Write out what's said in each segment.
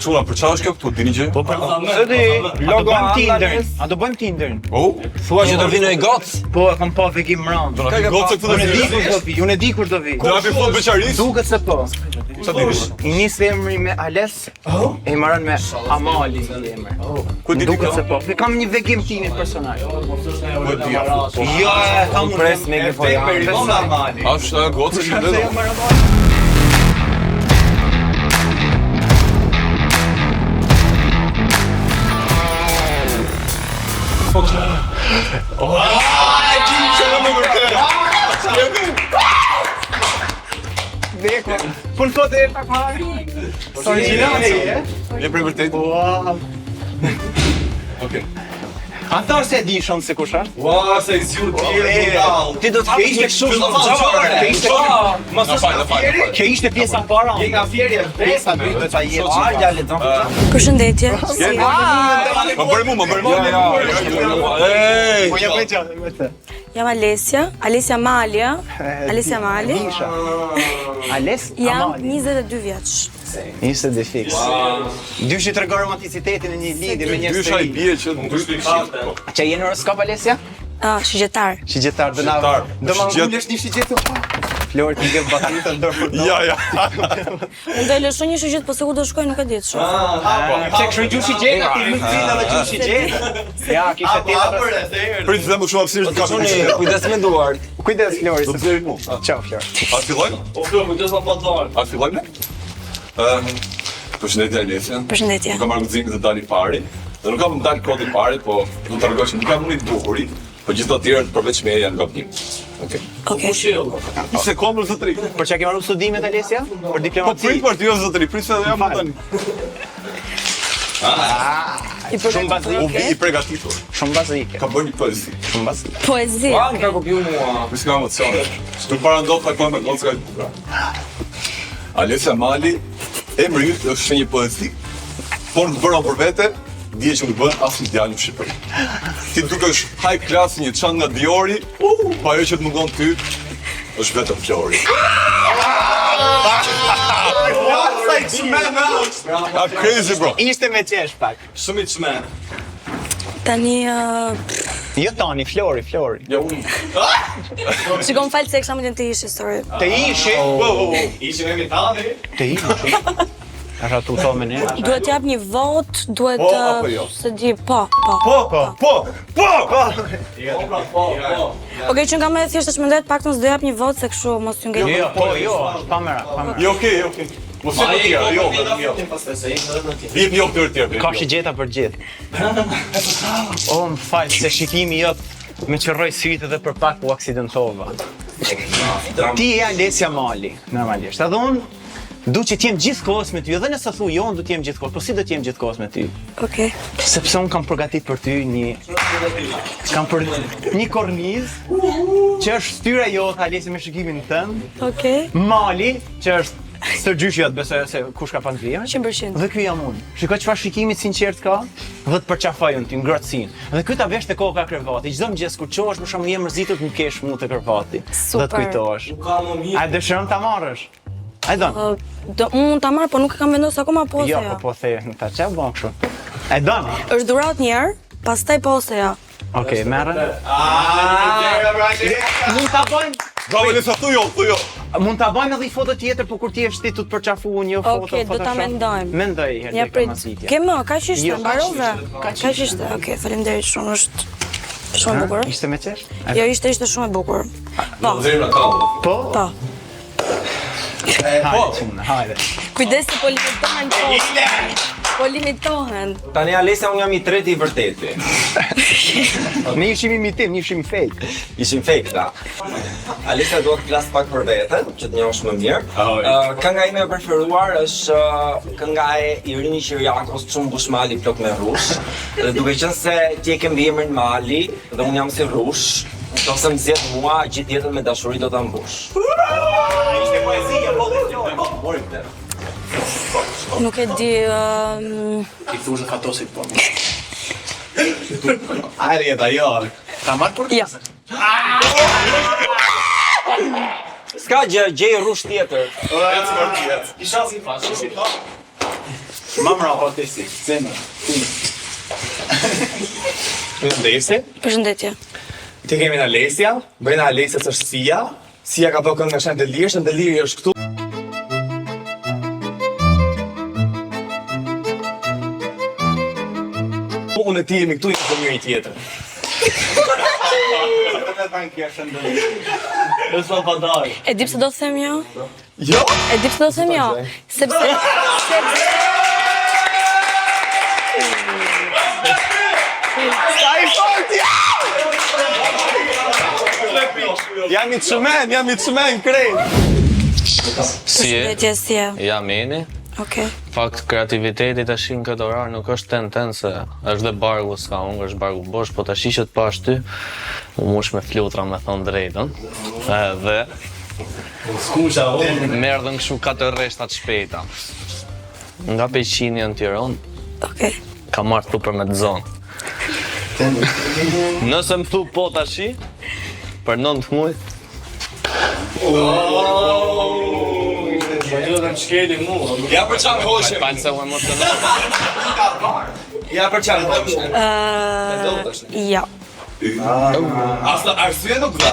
çuna, për çfarë është kjo këtu? Dini gjë? Po për logo Tinderin. A do bëjmë Tinderin? Oh, Thua që do vinë i gocë? Po, e kam pa vegim rand. do na vi gocë këtu do vi. Unë e di kur do vi. Do na vi fund beqaris? Duket se po. Sa dish? I nis emri me Ales, e i marrën me Amali emër. Ku di Duket se kjo? po. Kam një vegim tinit personal. Po di. Jo, kam Pres me Amali. Është gocë që do. Deko. Pun foto e pak marrë. Originali, e? Je për vërtet? Wow. Okej. Ata se di shumë se kush është? Ua, se i zju t'jere Ti do të hapësh një kështu Mos na fal. Kjo ishte pjesa para. Je nga fjerje Pjesa do ta jetë. Ardja lexon. Përshëndetje. Më bëri mu. Ej! Po ja bëj. Jam Alesia Malia. Alesia Mali. Ales Jam Amali. 22 vjeç. Ishte dhe fix. Dyshi të rego romanticitetin e një lidhje me një Dysha i stëri. bie që dy. Që jenë horoskop, Alesia? Shigjetar. Shigjetar, do na... Shigjetar. Do ma Shigjet- ngullesh një shigjetu? Flori, ti ke batita në dorë për dorë. Ja. Unë do e lëshoj një shigjet, po se ku do shkoj nuk e di shumë. Që kështu gjushi gjeta, ti më cina dhe gjushi gjeta. Ja, kishte tjetër. Prit të them shumë hapësirë të Shoni, kafshë. kujdes me duart. Kujdes, Flori. Do të bëj mu. Ciao, Flori. A fillojmë? O flo, kujdes ma patlar. A fillojmë? Përshëndetje Alesia. Përshëndetje. Nuk kam marrë guximin të dali pari. Dhe nuk kam dalë kodi pari, po do të rregoj që nuk kam unë të bukurit, po gjithë të tjerët përveç me janë gabim. Okej. Okej. Se komër zotëri. Për çka ke marrë studimet, Alesia? Për Po prit diplomaci. për ty zotëri, prit se do jam tani. Shumë U bazike. vi i përgatitur. Shumë bazike. Ka bërë një poezi. Shumë bazike. Poezi. Nuk ka kopju mua. Pris ka emocione. Nuk para ndodh ta komë gocë ka bukur. Alesia Mali, emri yt është një poezi. Por nuk bëra për vete, dije që nuk bën asnjë djalë në Shqipëri. Ti dukesh high class një çan nga Diori, po ajo që të mungon ty është vetëm Flori. I'm crazy bro. Ishte me qesh pak. Shumë i çmen. Tani, Jo tani, Flori. Ja unë. shikon falë se kisha mundin të ishi, sorry. Te ishi. Ishim e mitani. Te ishi. Është atu to me ne. Duhet jap një vot, duhet Po, apo jo? se di, po. Po. Okej, që nga me thjesht që mendoj të paktën s'do jap një vot se kështu mos ju ngel. Jo, kamera. Jo, okay. Mos e di, jo. Jep jo këtyre tjerë. Ka shigjeta për gjithë. O, më falë, se shikimi jot me qërroj sytë dhe për pak u aksidentova. Ti e Alesia Mali, normalisht. Edhe unë du që t'jem gjithë kohës me ty, edhe nëse thu jo, unë du t'jem gjithë kohës, po si do t'jem gjithë kohës me ty? Okej. Sepse unë kam përgatit për ty një korniz, që është styra jote, Alesia, me shikimin tënd, Okej. Mali, që është stërgjyshi jote, besoj se kush ka pas vjen. 100%. Dhe ky jam unë. Shikoj çfarë shikimi sinqert ka, dhe të përqafoj unë ti ngrohtësinë. Dhe ky ta vesh te koka krevati. Çdo mëngjes kur çohesh për shkak je mërzitur të më kesh mua te krevati. Dhe Super. të kujtohesh. Ka më mirë. A dëshiron ta marrësh? Ai don. Unë ta marr, po nuk e kam vendosur akoma po Jo, se po the, nuk ta çaj bën kështu. Ai don. Është dhuratë një herë, pastaj po se ja. Okej, merren. Mund ta bëjmë. Bravo Alesia, thu jo. Mund ta bëjmë edhe një foto tjetër, po kur ti je shtit të përqafu një foto. Okej, do ta mendojmë. Mendoj herë Ja tek prit. mazitja. Kemë, kaq ishte, Jo, mbarove. kaq Kaq ishte. Okej, faleminderit shumë, është shumë e bukur. Ishte me qesh? Jo, ishte shumë e bukur. Po, Zëra ka. Po. po. Hajde. Kujdes se po limitohen po. Po limitohen. Tani Alesia, unë jam i treti i vërteti. Ne ishim imitim, ne ishim fake. Ishim fake, da. Alesia duhet të flas pak për veten, që të njohësh më mirë. Kënga ime e preferuar është kënga e Irini Qiriakos, Çun Bushmali plot me rrush. Dhe duke qenë se ti e ke emrin Mali dhe unë jam si rrush, nëse më zgjedh mua, gjithë jetën me dashuri do ta mbush. Ishte poezia, po dhe Mori këtë. Nuk e di, Ti thush fatosit po. Ajde jeta jo. Ta marr për ja. S'ka gjë, gjej rrush tjetër. Isha si fash, si Mamra po ti si. Zemra. Përshëndetje. Përshëndetje. Ti kemi në Alesja, brenda Alesjes është Sia. Sia ka bërë këngë nga Shandeliri është këtu. Unë e ti jemi këtu, jemi për njëri tjetër. E di pse do të them jo? Jo? E di pse do të them jo? Sepse Jam i çmen krejt. Si e? Përshëndetje, si e? Jam Eni. Okej. Fakt, kreativiteti tash në këtë orar nuk është ten se është dhe bargu s'ka unë, është bargu bosh, po tash që të pash ty, u mush me flutra me thonë drejtën. Edhe merdhen kështu 4 rreshta të shpejta. Nga Peqini në Tiranë, Okej. ka marrë thu për me të zonë. Nëse më thu po tashi, për 9 muaj, Ja për çan hoshim. falë se u emocionoj. Ja për çan hoshim. Ja. Asla arsye nuk dha.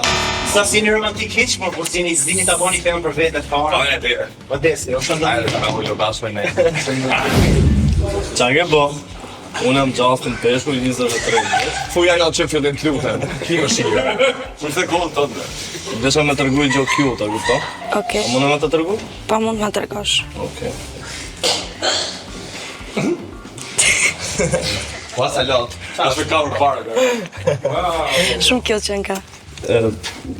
Sa si një romantik hiç, por si një zini ta bani femër për vete fare. Fare te. Po desi, o shëndaj. Ajde, bashkë me. Qa ke bo? Unë jam Justin Peshku, 23 vjeç. Fuja nga që fillin të lutem. Kino shire. Përse kohën të të Desha me tërguj Gjo Q, ta kupto? Okej. A mundë me të tërgu? Pa mund të më tregosh. Okej. Pasa lot. është me kamër parë. Shumë kjo që ka.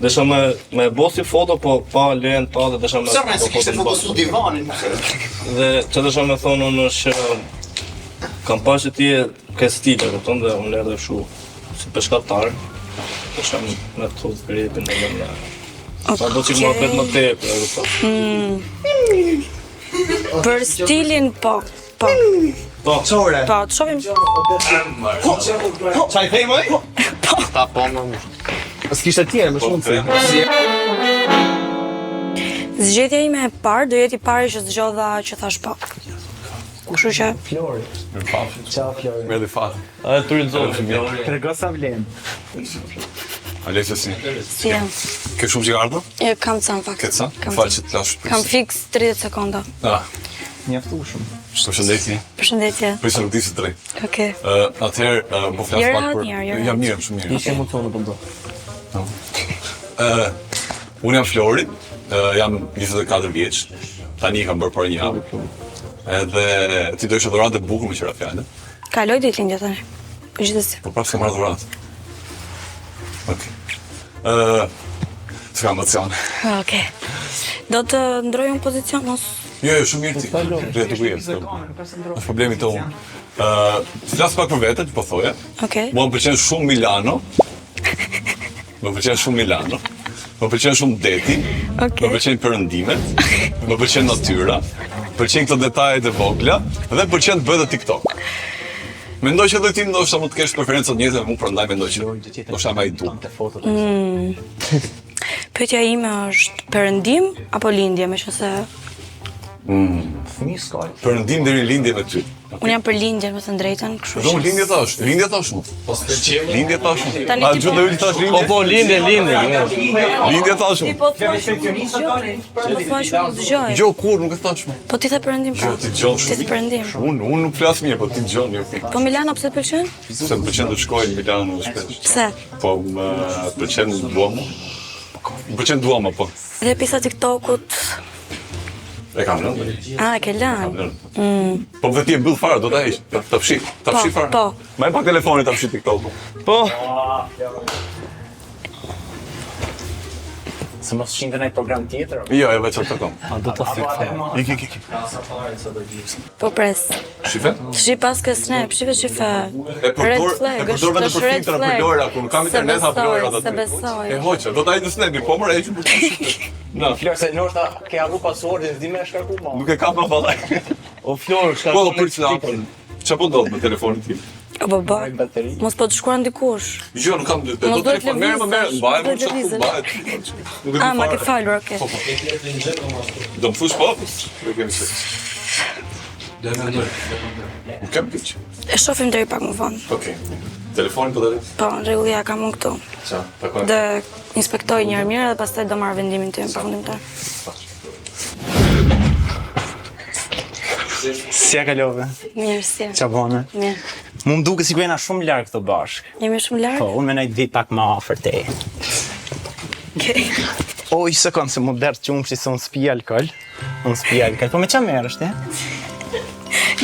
Desha me bo si foto, po pa lejen pa dhe desha me... Sa më si kishte fotostu divanin. Dhe që desha me thonë unë është... Kam pa që ti e ke stile, kupton, dhe unë erdhe shu si peshkatar. Desha me të thudh grepin dhe me... Sa do që më pet më tepër, e kupton? Për stilin, po. Po. Çore. Po, të shohim. Çaj themoj? Ta po më S'kishte tjerë më shumë se. Zgjedhja ime e parë do jetë i pari që zgjodha që thash po. Kështu që Me dhe fatë. A e turin zonë. Trego sa vlen. Alesja si. si jam. Ke shumë që ka ardhur? E kam ca në fakt. Ke ca? Kam Falë ca. që të lash. Kam fix 30 sekonda. Ah, Mjaftueshëm. përshëndetje. Përshëndetje. Prisë nuk di se drejt. Okej. Atëherë, po flas Jera, pak për... jera. Jam mirë, shumë mirë. Ishte emocione po do. Unë jam Flori, jam 24 vjeç. Tani kam bërë për një javë. Edhe ti do ishe dhuratë e bukur me qëra fjallë. Kaloj ditëlindja tani. Po gjithsesi. Po prapë s'ka marrë dhuratë. Okej. S'ka emocion. Okej. Do të ndroj një pozicion mos. Jo, shumë mirë ti. Rrë të kujet. Është problemi të unë. Flas pak për vete, po thoja. Okej. Mua më pëlqen shumë Milano. Më pëlqen shumë Milano. Më pëlqen shumë deti. Okej. Më pëlqen perëndimet. Më pëlqen natyra. Më pëlqen këto detajet e vogla dhe më pëlqen të bëj edhe TikTok. Mendoj që edhe ti ndoshta mund të kesh preferencat njëjta, unë prandaj mendoj që ndoshta më i du. Pyetja ime është perëndim apo lindje, meqense Perëndim deri lindje me ty. unë jam për lindjen, me të drejtën, kështu Do lindje thash, lindje thash mu. Lindje thash mu. Tani A ti gjithë do i thash lindje? Po, lindje. Lindje thash mu. Po thua që nuk dëgjoj. Po thua që nuk dëgjoj. Gjo kur nuk e thash mu. Po ti the perëndim pra. Ti dëgjon Ti the shumë. perëndim. Unë nuk flas mirë, po ti dëgjon mirë. Po Milano pse të pëlqen? Se më pëlqen të shkoj në Milano shpesh. Pse? Po më pëlqen Duomo. Më pëlqen Duomo, po. Dhe pisa TikTokut. E kam lënë. Ah, e ke lënë. Po vetë ti e mbyll fare, do ta heq. Ta fshi. Ta fshi fare. po. Ma e pak telefonin ta fshi TikTok-un. Po, Se mos shinte në program tjetër. Jo, e veç atë kam. Do ta thik. Ik. Po pres. Shife? Shi pas ke snap, shife. E përdor vetëm për filtra për Lora, kur kam internet hap Lora atë. Se besoj. E hoqa, do ta hajë në Snap, po më rreqë për. Na, Flor se ndoshta ke harru passwordin, s'di më shkarku më. nuk e kam më vallaj. o Flor, shka Po, për çfarë hapën? Çfarë po ndodh me telefonin tim? O baba. Bateri. Mos po të shkruan dikush. Jo, nuk kam do Mos do telefon merr, më merr, mbaj, mos do më çfarë lëvizësh. mbaj. Nuk e di Ah, ma ke fare. falur, okay. Do më thush po? Nuk e di se. Nuk kam piq. E shohim deri pak më vonë. Okej. Telefonin po dali? Po, në rregull ja kam unë këtu. Qa, takoj. Dhe inspektoj një herë mirë dhe pastaj do marr vendimin tim përfundimtar. Si ja kalove? Mirë, si. Qa bone? Mirë. Mu më duke si ku jena shumë larg këto bashk. Jemi shumë larg? Po, unë menaj dit pak më afër te. Okej. O, i sekond se mu dertë që unë që se unë spi alkohol. Unë spi alkohol. Po me qa merë është,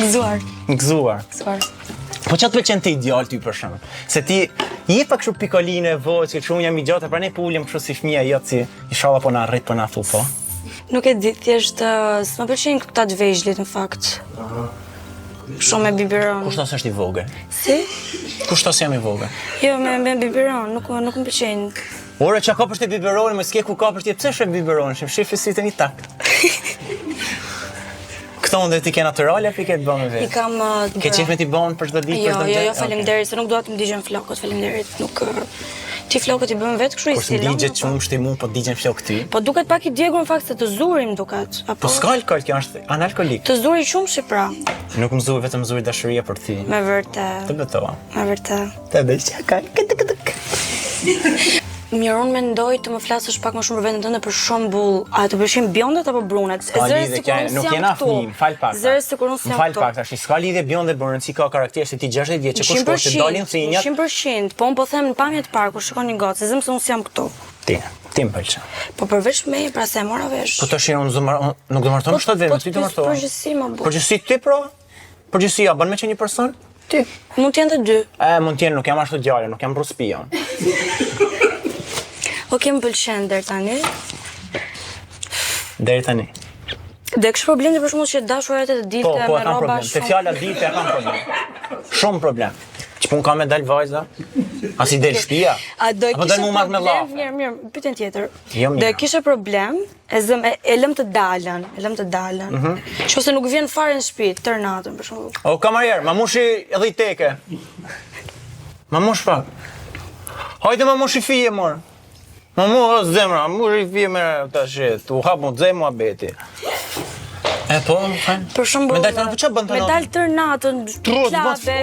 Gëzuar. Gëzuar. Gëzuar. Po qa të pëlqen të ideal ty për shumë? Se ti je pak kështu pikoline, voç, që unë jam i gjatë, pra ne po ullim kështu si fëmija jo si inshallah po na arrit po na thu po. Nuk e di, thjesht s'më pëlqejnë këta të vegjlit në fakt. Shumë me biberon. Kushtos është i vogël? Si? Kushtos jam i vogël? Jo, me biberon, nuk më pëlqejnë. Ore qa kapësht e biberonin, më s'ke ku kapësht e pse shem biberonin, shem shifi si të një takt. Këto ndër ti ke naturale apo i ke të bënë me I vetë? kam Ke qef me t'i bënë për çdo ditë, për çdo gjë? Jo, faleminderit, se nuk dua të më digjen flokët, faleminderit. Nuk ti flokët i bën vetë kështu i Kur silon. s'ndigjet qumshti mu, po digjen flok ty. Po duket pak i djegur në fakt se të zurim duket. Apo Po s'ka alkohol, kjo është analkolik. të zuri qumshi pra. Nuk më zuri, vetëm zuri dashuria për ty. Me vërtet. Të betova. Me vërtet. Të dhe qaka, këtë. Mirë, unë mendoj të më flasësh pak më shumë për vendin tënde, për shembull, a të pëlqejnë bjondet apo brunet? Ska lidhje, nuk jena fëmijë, fal pak. Zëre sikur unë s'jam Fal këtu. pak tash, s'ka lidhje bjonde brunët, si ka karakter se ti 60 vjeç që kur shkosh të dalin thinjat. 100%, po unë po them në pamje të parë kur shikon një gocë, se zëm se unë s'jam këtu. Ti më pëlqen. Po përveç me, pra se e mora vesh. Po tash unë nuk do marton shtat vete, ti do martohesh. Përgjithësi më bu. Përgjithësi ti pra? Përgjithësi ja bën me që një person? Ty, mund të jenë të dy. Mund t'jenë, nuk jam ashtu gjallë, nuk jam bruspion. Okej, më pëlqen deri tani. Deri tani. Dhe kështë problem të për shembull që dashurat e të Po, dilte e me kam rroba problem. Te fjala dilte e kam problem. Shumë problem. Që pun ka me dal vajza? As i del shtëpia? A do e Apo kishe dal mu marrë me problem? llafe? Mirë, pyetjen tjetër. Jo, mirë. Do e kishe problem, e lëm të dalën, Nëse nuk vjen fare në shtëpi, tër natën për shembull. O, kamarier, mamushi edhe i teke. Mamush pak. Hajde mamushi fije, mor. O zemra, mamushi fije me ta shet. U hap mu dzej mua beti. Po, më fal. Për shembull, Me dal tër, po ç'a bën tër Me natën? dal tër natën, Trut, klave.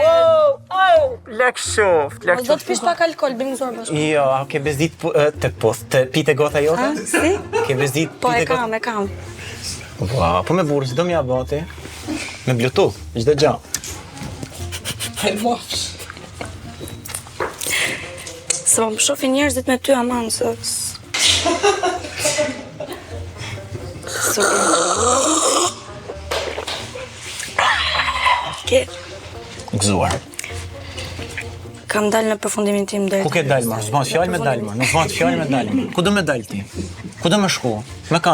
Lek shoft, lek Do të pish pak alkol, bingëzuar bashkë. Jo, a ke bezdit të pite gota jote? Si? Ke bezdit Po e pite gota? kam. Wow, po me burrë, si do m'ja bati? Me Bluetooth, çdo gjë. Se më shohin njerëzit me ty aman, se... Ke, Gëzuar. kam dalë në përfundimin tim deri. Ku ke dalë, ma? S'ban fjallë me dalë, ma. Nuk ban fjallë me dalë, ma. Ku do me dalë ti? Ku do me shku? Me ka?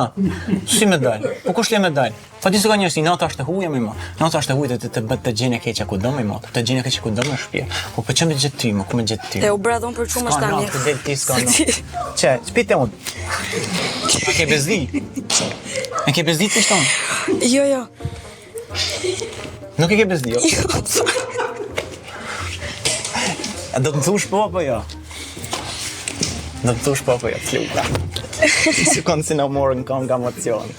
Si me dalë? Po kush le me dalë? Pa ti se ka njërës, nata është të huja, mi ma. Nata është të huja të bëtë të gjenë e keqa ku do, mi ma. Të gjenë e keqa ku do me shpje. Po për që me gjithë ty, ma? Ku me gjithë ty? Te u bradhon për qumë është S'ka tani. natë, të del ti, s'ka natë. Që, s'pite unë. A ke bezdi? E ke bezdi ti shtonë? Jo. Nuk e ke bezdi, jo? A do të më thush po apo jo? Do të më thush po apo jo, t'luta. Si konë si në morën kam nga emocion.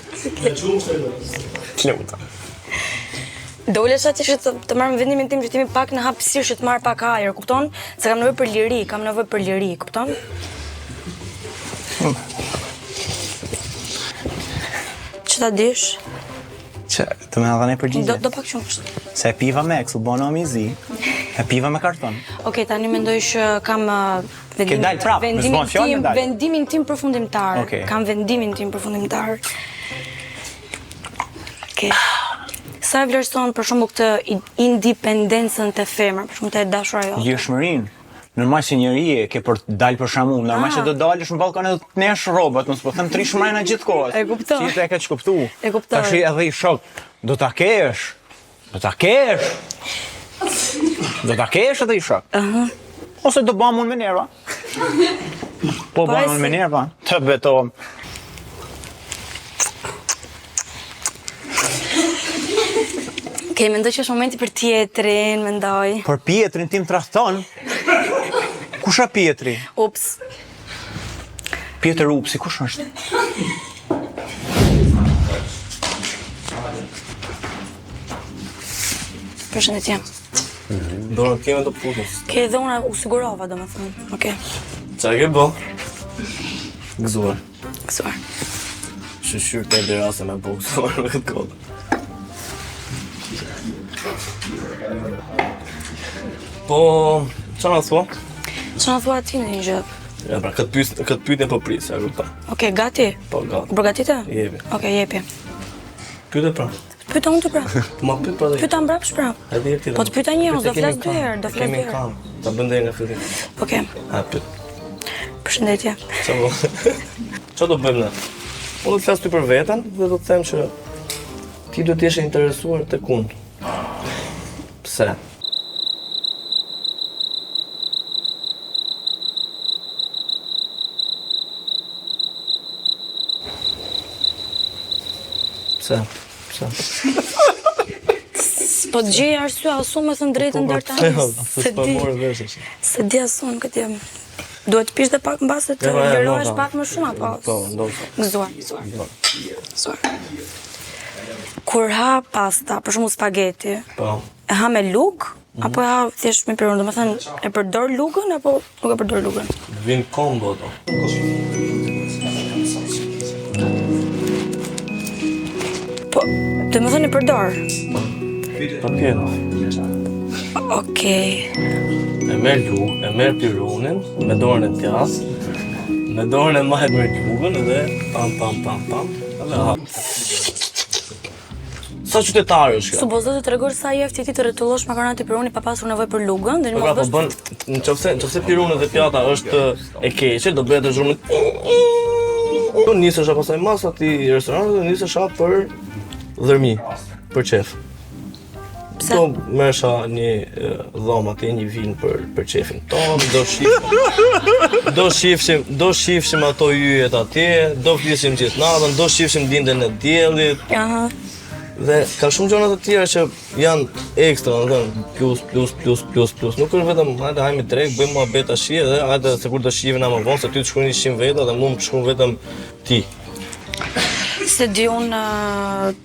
T'luta. Do ulesha që të marrë vendimin tim që t'jemi pak në hapësirë që të marrë pak ajër, kupton? Se kam nevojë për liri, kupton? Që ta dish? Që, të me adhane përgjigje? Do pak shumë është. Se e piva me kësu, bona mizi. E piva me karton. Okej, tani mendoj që kam Ke dalë prapë, me s'bon fjallë me dalë. vendimin tim përfundimtar. Okej. Kam vendimin tim përfundimtar. Okej. Sa e vlerëson për shembull këtë independencën të femrës, për shembull të dashura jote? Gjeshmërin. Normal si njeri e ke për të dalë për shembull, normal që do dalësh në ballkon edhe të nesh rrobat, mos po them trishmërina gjithkohës. E kuptoj. Si e ke kuptu? E kuptoj. Tash edhe i shok, do ta kesh. Do ta kesh. Do ta kesh edhe i shok. Ose do bëjmë unë me nerva. Po bëjmë unë me nerva. Të betom. Okej, mendoj që është momenti për tjetrin, mendoj. Për Pietrin tim trahton. Kusha Pietri? Ups. Pieter Upsi, kush është? Përshëndetje. Dorën keme të putës. Ke edhe unë u sigurova, domethënë. Okej. Qa ke bë? Gëzuar. Gëzuar. Shëshyrë të e rase me po gëzuar me këtë kodë. Po, qa në thua? Që në thua ti në një gjë? Ja, pra, këtë pyetjen po prisë, ja kupta. Okej, gati? Po, gati. U përgatite? Jepi. Okej, jepi. Pyete pra. Pyeta unë të pra. Po ma pyet pra dhe. Pyeta mbrapsh pra. Hajde jep ti. Po të pyeta një, unë do flas dy herë, do flas dy Kemi herë. kam. Ta bëndej nga fillim. Okej. Ha, pyet. Përshëndetje. Qa po? Qa do bëjmë ne? Unë do të flas ty për veten dhe do të them që ti do të jesh e interesuar tek unë. Pse? Pse? Pse? Po të gjej arsye asu me thënë drejtën deri tani. Se Po di, morë vesh. se di asu nuk e di. Duhet të pish dhe pak mbas se të Ja, lirohesh ndoshta. pak më shumë apo? Po, ndoshta. Gëzuar. Gëzuar. Kur ha pasta, për shembull spageti, Po. e ha me lugë apo e ha thjesht me pirun? Domethënë e përdor lugën apo nuk e përdor lugën? Vin kombo ato. Po, domethënë e përdor. Po pjeno. Okej. E merr lugë, e merr pirunin, me dorën e tjas, me dorën e mahet me lugën edhe pam. Edhe hap. Sa qytetar është kjo? Supozo të tregosh sa i efti ti të rretullosh makaronat e pirunit pa pasur nevojë për lugën, dhe Po pra, po mos bën, nëse piruni dhe pjata është e keqe, do bëhet e zhurmët. Do nisësh apo pastaj masa ti i restorantit do nisësh për dhërmi, për qef. pse? Do merrsha një dhomë atje, një vin për qefin ton, do shifshim ato yjet atje, do flisim gjithë natën, do shifshim dindën e diellit. Aha. Dhe ka shumë gjëra të tjera që janë ekstra, domethënë plus. Nuk është vetëm hajde hajmë drejt, bëjmë muhabet tash edhe hajde se kur do shihemi më vonë se ty të shkruani 100 veta dhe mua më shkruan vetëm ti. Se di unë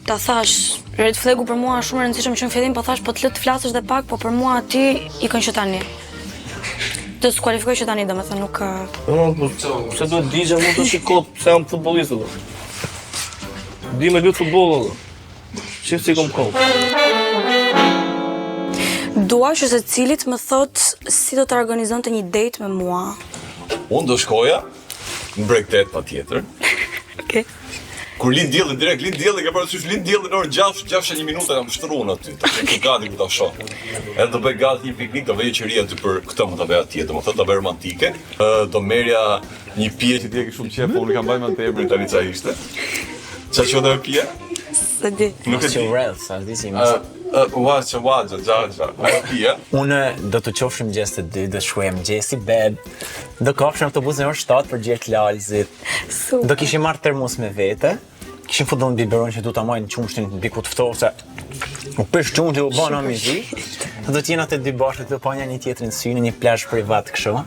ta thash, Red Flagu për mua është shumë e rëndësishëm që në fillim po thash po të lë të flasësh dhe pak, po për mua ti i kënë që tani. Të skualifikoj që tani, domethënë nuk Se duhet digja mund të shikoj pse jam futbollist edhe. Di me lut futboll edhe. Shif si kom kohë. dua që secilit më thot si do të organizonte një date me mua. Unë do shkoja në brektet pa tjetër. Okej. Kur lind dielli, direkt lind dielli, ke parasysh lind dielli në orën 6:01 minuta kam shtruar aty. Ta kemi gati ku ta shoh. Edhe do bëj gati një piknik, do bëj qeria aty për këtë më ta bëj atje, domethënë ta bëj romantike. Do merja një pije që ti e ke shumë qef, po unë kam bajmë atë emrin tani çfarë ishte. Çfarë quhet ajo pije? Se di. Nuk e di. Rreth, sa di si. Ajo pije. Unë do të qofshim mëngjes të dy, do shkojmë mëngjesi beb. Do kafshim autobusin orë 7 për gjerë të Lalzit. Do kishim marrë termos me vete. Kishim futur në biberon që du ta majnë qumshtin biku të ftohtë se u pesh qumshti u bën amizi. Do të jenë atë dy bashkë të pa një tjetrin sy në një plazh privat kështu.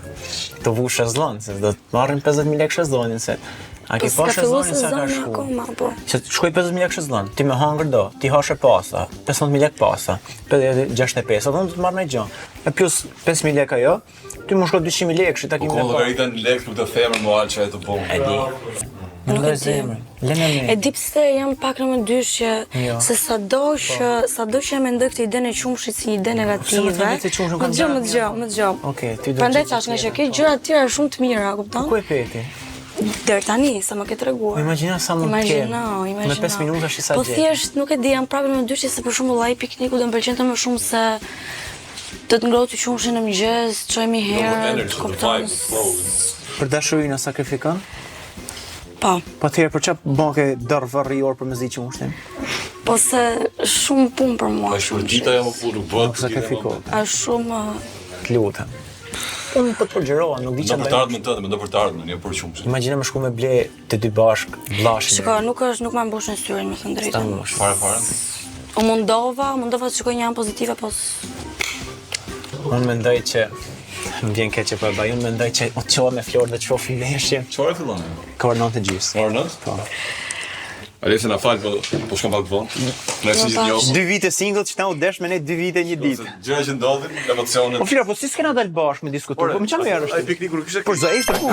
Të vush shezllon, se do të marrim 50.000 lekë shezllonin se a ke pa shezllonin sa ka shku. Akoma, po. Që shkoj 50.000 lekë shezllon, ti me hangër do, ti hashe pasta, 15.000 lekë pasta, 65, do të marr me gjë. E plus 5.000 lekë ajo, ti më shko 200.000 lekë, shi takim me pa. Llogaritën lekë për të femër më alë që e të bëmë. E di. Nuk e di. E di pse jam pak në mëndyshje se sado që e mendoj këtë idenë e qumshit si një ide negative. Pse më thënë se qumshi nuk Më kanë dëgjoj. Okej, ty do. Prandaj thash nga që ke gjëra të tjera shumë të mira, kupton? Ku e peti? Deri tani sa më ke treguar. Imagjino sa mund të kem. Imagjino. Me 5 minuta shi sa Po gjë. thjesht nuk e di, jam prapë në mëndyshje se për shembull ai pikniku do më pëlqente më shumë se të ngrohtë qumshin në mëngjes, çojmë herë, kupton? Për dashurinë sakrifikon? Po. Po atëherë për çfarë banke dorë varri orë për me zi qumshtin? Po se shumë punë për mua. Shumë dita jam u furu bëk. Sakrifiko. Është shumë Të lutem. Unë po të përgjërova, nuk di Do që për të ardhmen tënde, mendo për të ardhmen, jo për qumshin. Imagjino më shku me ble të dy bashk, vllashin. Shiko, nuk ma mbush në syrin, me thënë drejtën. Fare. U mundova të shikoj një anë pozitive, po Unë mendoj që më vjen keqe për baj, unë mendoj që o të qoha me Florë dhe të shofi meshje. Çfarë fillon? Ka orë 9:30. Orë 9? Po. Alesa na fal, po shkam pak vonë. Nëse Jo, jo. 2 vite single që na u desh me ne 2 vite një ditë. Gjëra që ndodhin, emocionet. Po Flora, po si s'kena dalë bashkë me diskutuar? Po më çfarë jarësh? Ai pikniku nuk ishte. Po zë ishte ku?